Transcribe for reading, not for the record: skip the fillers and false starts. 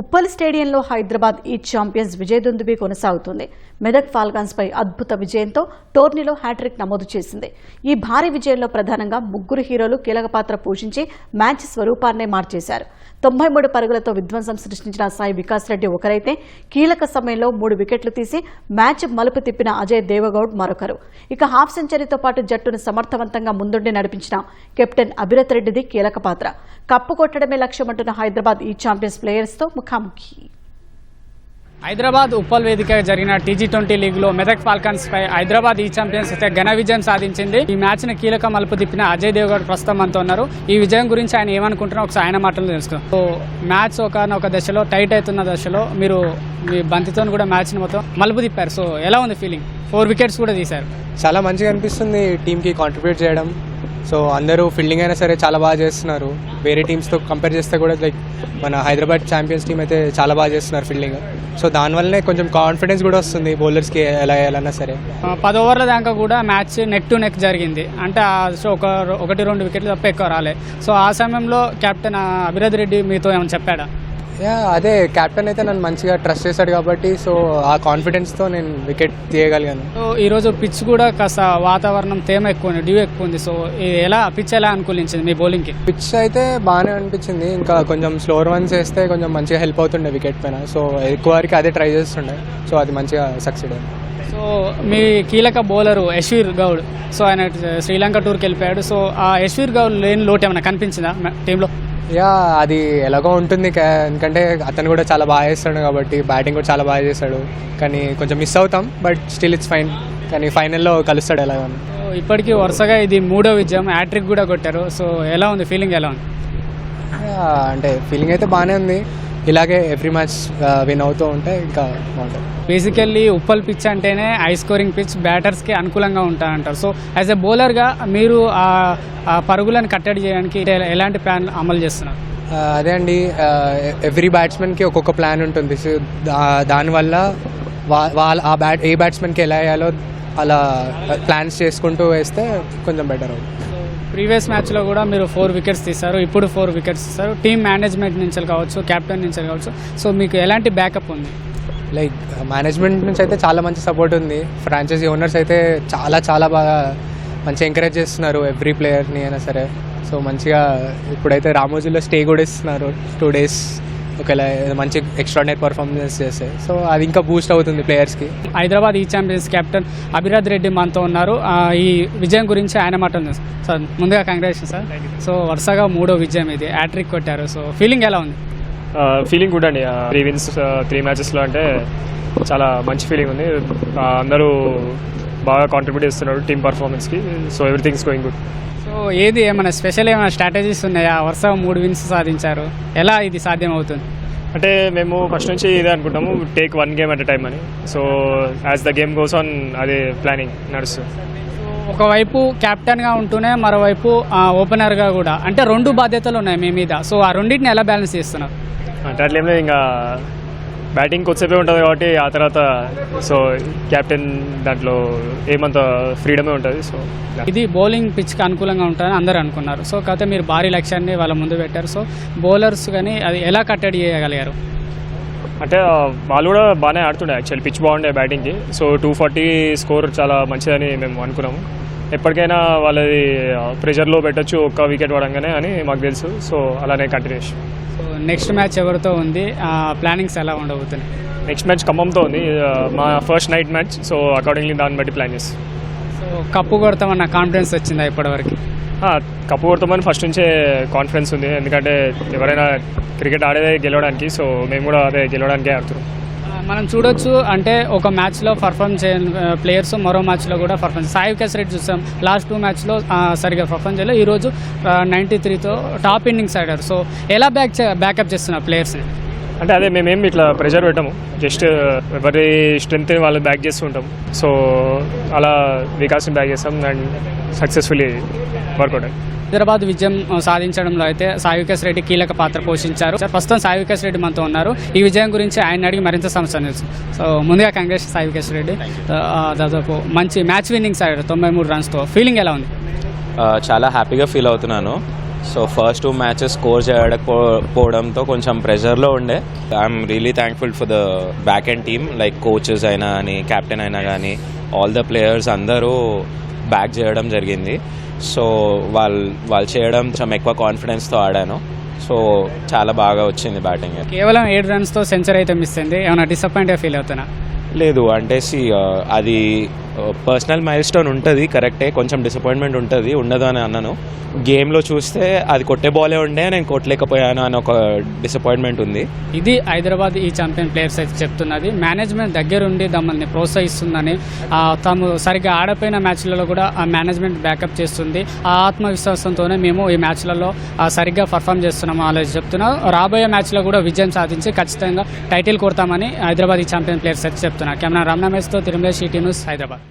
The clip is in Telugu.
ఉప్పల్ స్టేడియంలో హైదరాబాద్ ఈస్ట్ ఛాంపియన్స్ విజయదుందుబి కొనసాగుతుంది. మెదక్ ఫాల్కాన్స్ పై అద్భుత విజయంతో టోర్నీలో హ్యాట్రిక్ నమోదు చేసింది. ఈ భారీ విజయంలో ప్రధానంగా ముగ్గురు హీరోలు కీలక పాత్ర పోషించి మ్యాచ్ స్వరూపాన్నే మార్చేశారు. 93 పరుగులతో విధ్వంసం సృష్టించిన సాయి వికాస్ రెడ్డి ఒకరైతే కీలక సమయంలో 3 వికెట్లు తీసి మ్యాచ్ మలుపు తిప్పిన అజయ్ దేవగౌడ్ మరొకరు. ఇక హాఫ్ సెంచరీతో పాటు జట్టును సమర్థవంతంగా ముందుండి నడిపించిన కెప్టెన్ అభిరత్ రెడ్డిది కీలక పాత్ర. కప్పు కొట్టడమే లక్ష్యమంటున్న హైదరాబాద్ ఈ ఛాంపియన్స్ ప్లేయర్స్తో ముఖాముఖి. హైదరాబాద్ ఉప్పల్ వేదికగా జరిగిన టీ20 లీగ్లో మెదక్ ఫాల్కాన్స్ పై హైదరాబాద్ ఈ ఛాంపియన్స్ అయితే ఘన విజయం సాధించింది. ఈ మ్యాచ్ని కీలక మలుపు తిప్పిన అజయ్ దేవగౌడ్ ప్రస్తుతం మనతో ఉన్నారు. ఈ విజయం గురించి ఆయన ఏమనుకుంటున్నా ఒకసారి ఆయన మాటలు తెలుసుకుందాం. సో మ్యాచ్ ఒక దశలో టైట్ అవుతున్న దశలో మీరు మీ బంతితో కూడా మ్యాచ్ని మొత్తం మలుపు తిప్పారు. సో ఎలా ఉంది ఫీలింగ్? 4 వికెట్స్ కూడా తీశారు. చాలా మంచిగా అనిపిస్తుంది టీంకి కాంట్రిబ్యూట్ చేయడం. సో అందరూ ఫీల్డింగ్ అయినా సరే చాలా బాగా చేస్తున్నారు. వేరే టీమ్స్తో కంపేర్ చేస్తే కూడా లైక్ మన హైదరాబాద్ ఛాంపియన్స్ టీం అయితే చాలా బాగా చేస్తున్నారు ఫీల్డింగ్. సో దానివల్లనే కొంచెం కాన్ఫిడెన్స్ కూడా వస్తుంది బౌలర్స్కి ఎలా వేయాలన్నా సరే. 10 ఓవర్ల దాకా కూడా మ్యాచ్ నెక్ టు నెక్ జరిగింది. అంటే ఒకటి 2 వికెట్లు తప్ప ఎక్కువ రాలే. సో ఆ సమయంలో కెప్టెన్ అభిరత్ రెడ్డి మీతో ఏమైనా చెప్పాడా? అదే కెప్టెన్ అయితే నన్ను మంచిగా ట్రస్ట్ చేశాడు కాబట్టి సో ఆ కాన్ఫిడెన్స్తో నేను వికెట్ తీయగలిగాను. సో ఈరోజు పిచ్ కూడా కాస్త వాతావరణం తేమ ఎక్కువ ఉంది, డ్యూ ఎక్కువ ఉంది. సో ఎలా పిచ్ ఎలా అనుకూలించింది మీ బౌలింగ్కి? పిచ్ అయితే బాగానే అనిపించింది. ఇంకా కొంచెం స్లోర్ వన్స్ వేస్తే కొంచెం మంచిగా హెల్ప్ అవుతుండే వికెట్ పైన. సో ఎక్కువ వరకు అదే ట్రై చేస్తుండే. సో అది మంచిగా సక్సెడ్ అయింది. సో మీ కీలక బౌలరు యశ్వీర్ గౌడ్, సో ఆయన శ్రీలంక టూర్కి వెళ్ళిపోయాడు. సో ఆ యశ్వీర్ గౌడ్ లేని లోటు ఏమైనా కనిపించిందా టీంలో? అది ఎలాగో ఉంటుంది, ఎందుకంటే అతను కూడా చాలా బాగా చేస్తాడు కాబట్టి బ్యాటింగ్ కూడా చాలా బాగా చేస్తాడు. కానీ కొంచెం మిస్ అవుతాం, బట్ స్టిల్ ఇట్స్ ఫైన్. కానీ ఫైనల్లో కలుస్తాడు ఎలాగో. ఇప్పటికీ వరుసగా ఇది 3వ విజయం, హ్యాట్రిక్ కూడా కొట్టారు. సో ఎలా ఉంది ఫీలింగ్? ఎలా ఉంది? అంటే ఫీలింగ్ అయితే బాగానే ఉంది. ఇలాగే ఎవ్రీ మ్యాచ్ విన్ అవుతూ ఉంటే ఇంకా బాగుంటుంది. బేసికల్లీ ఉప్పల్ పిచ్ అంటేనే హై స్కోరింగ్ పిచ్, బ్యాటర్స్కి అనుకూలంగా ఉంటారంటారు. సో యాజ్ ఎ బౌలర్గా మీరు ఆ పరుగులను కట్టడి చేయడానికి ఎలాంటి ప్లాన్ అమలు చేస్తున్నారు? అదే అండి, ఎవ్రీ బ్యాట్స్మెన్కి ఒక్కొక్క ప్లాన్ ఉంటుంది. సో దానివల్ల ఏ బ్యాట్స్మెన్కి ఎలా వేయాలో అలా ప్లాన్స్ చేసుకుంటూ వేస్తే కొంచెం బెటర్ అవుతుంది. ప్రీవియస్ మ్యాచ్లో కూడా మీరు 4 వికెట్స్ తీశారు, ఇప్పుడు 4 వికెట్స్ తీశారు. టీమ్ మేనేజ్మెంట్ నుంచి కావచ్చు, కెప్టెన్ నుంచి కావచ్చు. సో మీకు ఎలాంటి బ్యాకప్ ఉంది? లైక్ మేనేజ్మెంట్ నుంచి అయితే చాలా మంచి సపోర్ట్ ఉంది. ఫ్రాంచైజీ ఓనర్స్ అయితే చాలా బాగా మంచిగా ఎంకరేజ్ చేస్తున్నారు ఎవ్రీ ప్లేయర్ని అయినా సరే. సో మంచిగా ఇప్పుడైతే రామోజీలో స్టే కూడా ఇస్తున్నారు 2 days ఒకవేళ మంచి ఎక్స్ట్రాడినరీ పర్ఫార్మెన్స్ చేస్తే. సో అది ఇంకా బూస్ట్ అవుతుంది ప్లేయర్స్కి. హైదరాబాద్ ఈ ఛాంపియన్స్ కెప్టెన్ అభిరత్ రెడ్డి మనతో ఉన్నారు. ఈ విజయం గురించి ఆయన మాట్లాడుతుంది. సార్ ముందుగా కంగ్రాచులేషన్ సార్. సో వరుసగా 3వ విజయం, ఇది హ్యాట్రిక్ కొట్టారు. సో ఫీలింగ్ ఎలా ఉంది? ఫీలింగ్ గుడ్ అండి. 3 wins 3 matchesలో అంటే చాలా మంచి ఫీలింగ్ ఉంది. అందరూ బాగా కాంట్రిబ్యూట్ చేస్తున్నారు టీమ్ పర్ఫార్మెన్స్కి. So everything is going good. So ఏమైనా స్పెషల్ ఏమైనా స్ట్రాటజీస్ ఉన్నాయా? వరుసగా 3 wins సాధించారు, ఎలా ఇది సాధ్యం అవుతుంది? అంటే మేము ఫస్ట్ నుంచి ఇదే అనుకుంటాము, take 1 game at a time అని. So as the game goes on అదే ప్లానింగ్ నడుస్తుంది. ఒకవైపు కెప్టెన్గా ఉంటూనే మరోవైపు ఓపెనర్గా కూడా, అంటే 2 బాధ్యతలు ఉన్నాయి మీ మీద. సో ఆ రెండింటిని ఎలా బ్యాలెన్స్ చేస్తున్నారు? అంటే అట్లేం లేదు, ఇంకా బ్యాటింగ్ కొద్దిసేపే ఉంటుంది కాబట్టి ఆ తర్వాత సో కెప్టెన్ దాంట్లో ఏమంత ఫ్రీడమే ఉంటుంది. సో ఇది బౌలింగ్ పిచ్కి అనుకూలంగా ఉంటుందని అందరూ అనుకున్నారు. సో కాకపోతే మీరు భారీ లక్ష్యాన్ని వాళ్ళ ముందు పెట్టారు. సో బౌలర్స్ కానీ అది ఎలా కట్టడి చేయగలిగారు? అంటే వాళ్ళు కూడా బాగానే ఆడుతుండే, యాక్చువల్లీ పిచ్ బాగుండే బ్యాటింగ్కి. సో 240 స్కోర్ చాలా మంచిదని మేము అనుకున్నాము. ఎప్పటికైనా వాళ్ళది ప్రెషర్లో పెట్టచ్చు ఒక్క వికెట్ పడంగానే అని మాకు తెలుసు. సో అలానే కంటిన్యూషన్. సో నెక్స్ట్ మ్యాచ్ ఎవరితో ఉంది? ప్లానింగ్స్ ఎలా ఉండబోతున్నాయి? నెక్స్ట్ మ్యాచ్ ఖమ్మంతో ఉంది, మా first night match. So accordingly దాన్ని బట్టి ప్లాన్ చేస్తాం. సో కప్పు కొడతామన్న కాన్ఫిడెన్స్ వచ్చిందా ఇప్పటివరకు? కప్పు కొడతామని ఫస్ట్ నుంచే కాన్ఫిడెన్స్ ఉంది, ఎందుకంటే ఎవరైనా క్రికెట్ ఆడేదే గెలవడానికి. సో మేము కూడా అదే గెలవడానికే ఆడుతున్నాం. మనం చూడొచ్చు, అంటే ఒక మ్యాచ్లో పర్ఫార్మ్ చేయని ప్లేయర్స్ మరో మ్యాచ్లో కూడా పర్ఫార్మెన్స్. సాయి వికాస్ రెడ్డి చూసాం, లాస్ట్ 2 మ్యాచ్లో సరిగ్గా పర్ఫార్మ్ చేయలేదు. ఈరోజు 93తో టాప్ ఇన్నింగ్స్ ఆడారు. సో ఎలా బ్యాకప్ చేస్తున్నారు ప్లేయర్స్ని? అంటే అదే మేమేం ఇట్లా ప్రెషర్ పెట్టాము, జస్ట్ ఎవరి స్ట్రెంత్ వాళ్ళు బ్యాక్ చేస్తూ ఉంటాం. సో అలా వికాస్ని బ్యాక్ చేస్తాం అండ్ సక్సెస్ఫుల్లీ వర్కౌట్. హైదరాబాద్ విజయం సాధించడంలో అయితే సాయి వికాస్ రెడ్డి కీలక పాత్ర పోషించారు. ప్రస్తుతం సాయి వికాస్ రెడ్డి మనతో ఉన్నారు. ఈ విజయం గురించి ఆయన అడిగి మరింత సమస్య తెలుసు. సో ముందుగా కంగ్రాట్స్ సాయి వికాస్ రెడ్డి. దాదాపు మంచి మ్యాచ్ విన్నింగ్స్ ఆడారు 93 runsతో. ఫీలింగ్ ఎలా ఉంది? చాలా హ్యాపీగా ఫీల్ అవుతున్నాను. సో ఫస్ట్ 2 మ్యాచెస్ స్కోర్ చేయకపోవడంతో కొంచెం ప్రెషర్లో ఉండే. I'm really thankful for the back and team, like coaches అయినా కానీ కెప్టెన్ అయినా కానీ ఆల్ ద ప్లేయర్స్ అందరూ బ్యాక్ చేయడం జరిగింది. సో వాళ్ళు చేయడం కొంచెం ఎక్కువ కాన్ఫిడెన్స్తో ఆడాను. సో చాలా బాగా వచ్చింది బ్యాటింగ్. కేవలం 7 రన్స్తో సెంచరీ అయితే మిస్ అయింది. ఏమైనా డిసప్పాయింట్గా ఫీల్ అవుతున్నా? లేదు అంటే అది పర్సనల్ మైల్ స్టోన్ ఉంటుంది, కరెక్టే. కొంచెం డిసప్పాయింట్మెంట్ ఉంటుంది, ఉండదు అని అన్నాను. గేమ్లో చూస్తే అది కొట్టే బాలే ఉండే, నేను కొట్టలేకపోయాను అని ఒక డిసప్పాయింట్మెంట్ ఉంది. ఇది హైదరాబాద్ ఈ ఛాంపియన్ ప్లేయర్స్ అయితే చెప్తున్నది. మేనేజ్మెంట్ దగ్గరుండి మమ్మల్ని ప్రోత్సహిస్తుందని, తాము సరిగ్గా ఆడపోయిన మ్యాచ్లలో కూడా ఆ మేనేజ్మెంట్ బ్యాకప్ చేస్తుంది. ఆ ఆత్మవిశ్వాసంతోనే మేము ఈ మ్యాచ్లలో సరిగ్గా పర్ఫామ్ చేస్తున్నాము అలా చెప్తున్నాం. రాబోయే మ్యాచ్లో కూడా విజయం సాధించి ఖచ్చితంగా టైటిల్ కొడతామని హైదరాబాద్ ఈ ఛాంపియన్ ప్లేయర్స్ అయితే చెప్తున్నారు. కెమెరా రమణ మేస్తో తిరుమలేష్, ఈటీ న్యూస్, హైదరాబాద్.